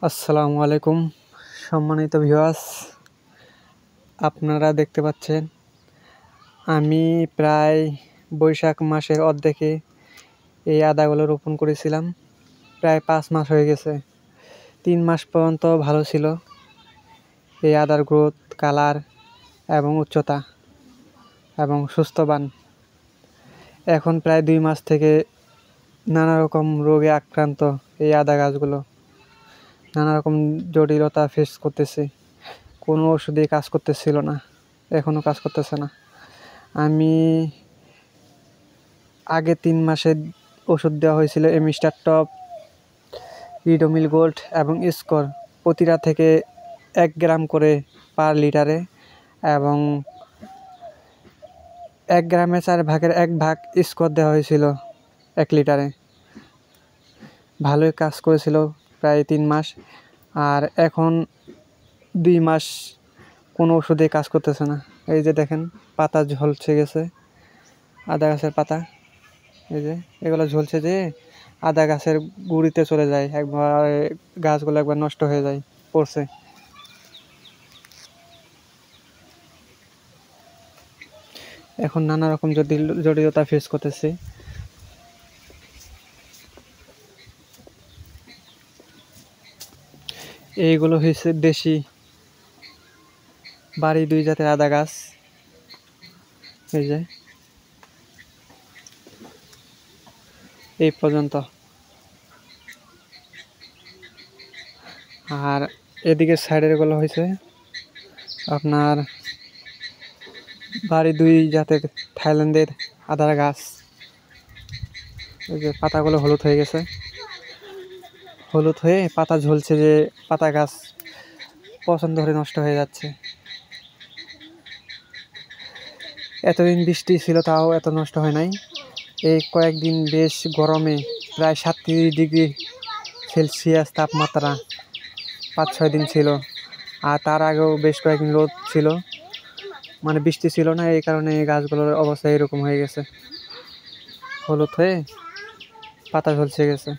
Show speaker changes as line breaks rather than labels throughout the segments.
আসসালামু আলাইকুম সম্মানিত ভিউয়ার্স, আপনারা দেখতে পাচ্ছেন আমি প্রায় বৈশাখ মাসের অর্ধেকে এই আদাগুলো রোপণ করেছিলাম। প্রায় 5 মাস হয়ে গেছে। 3 মাস পর্যন্ত ভালো ছিল এই আদার গ্রোথ, কালার এবং উচ্চতা এবং সুস্থবান। এখন প্রায় 2 মাস থেকে নানা রকম রোগে আক্রান্ত এই আদা গাছগুলো নানা রকম জটিলতা ফেস করতেছে। কোনো ওষুধেই কাজ করতেছিল না, এখনও কাজ করতেছে না। আমি আগে 3 মাসে ওষুধ দেওয়া হয়েছিল এমিস্টার টপ, রিডোমিল গোল্ড এবং স্কোর প্রতিটা থেকে 1 গ্রাম করে পার লিটারে, এবং 1 গ্রামে 4 ভাগের 1 ভাগ স্কোর দেওয়া হয়েছিল 1 লিটারে। ভালোই কাজ করেছিল প্রায় 3 মাস। আর এখন 2 মাস কোনো ওষুধে কাজ করতেছে না। এই যে দেখেন, পাতা ঝলসে গেছে, আদা গাছের পাতা এই যে এগুলো ঝলসে যে আদা গাছের গুঁড়িতে চলে যায়, একবার গাছগুলো একবার নষ্ট হয়ে যায়, পড়ছে। এখন নানা রকম জটিলতা ফেস করতেছে। এইগুলো হয়েছে দেশি বাড়ি 2 জাতের আদা গাছ। এই যে এই পর্যন্ত। আর এদিকে সাইডের গুলো হয়েছে আপনার বাড়ি 2 জাতের থাইল্যান্ডের আদার গাছ। এই যে পাতাগুলো হলুদ হয়ে গেছে, হলুদ হয়ে পাতা ঝলছে, যে পাতা গাছ পছন্দ ধরে নষ্ট হয়ে যাচ্ছে। এতদিন বৃষ্টি ছিল তাও এত নষ্ট হয় নাই। এই কয়েকদিন বেশ গরমে প্রায় 37 ডিগ্রি সেলসিয়াস তাপমাত্রা 5-6 দিন ছিল। আর তার আগেও বেশ কয়েকদিন রোদ ছিল, মানে বৃষ্টি ছিল না। এই কারণে এই গাছগুলোর অবস্থা এরকম হয়ে গেছে, হলুদ হয়ে পাতা ঝলসে গেছে।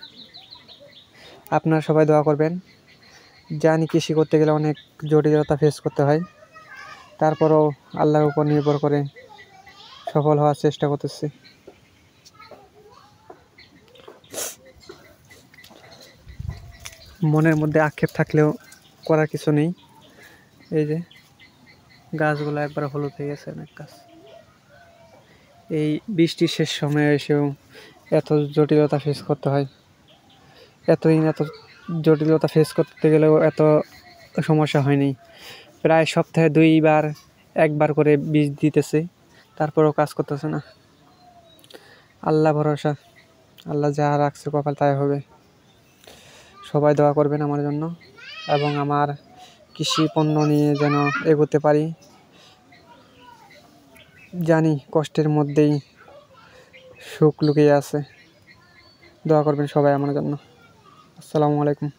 আপনারা সবাই দোয়া করবেন। জানি কৃষি করতে গেলে অনেক জটিলতা ফেস করতে হয়, তারপরও আল্লাহর উপর নির্ভর করে সফল হওয়ার চেষ্টা করতেছি। মনের মধ্যে আক্ষেপ থাকলেও করার কিছু নেই। এই যে গাছগুলো একবার হলুদ হয়ে গেছে, অনেক গাছ। এই বৃষ্টির শেষ সময়ে এসেও এত জটিলতা ফেস করতে হয়। এত জটিলতা ফেস করতে গেলেও এত সমস্যা হয়নি। প্রায় সপ্তাহে 1বার করে বীজ দিতেছে, তারপরেও কাজ করতেছে না। আল্লাহ ভরসা, আল্লাহ যা রাখছে কপাল তাই হবে। সবাই দোয়া করবেন আমার জন্য এবং আমার কৃষি পণ্য নিয়ে যেন এগোতে পারি। জানি কষ্টের মধ্যেই সুখ লুকিয়ে আছে। দোয়া করবেন সবাই আমার জন্য। আসসালামু আলাইকুম।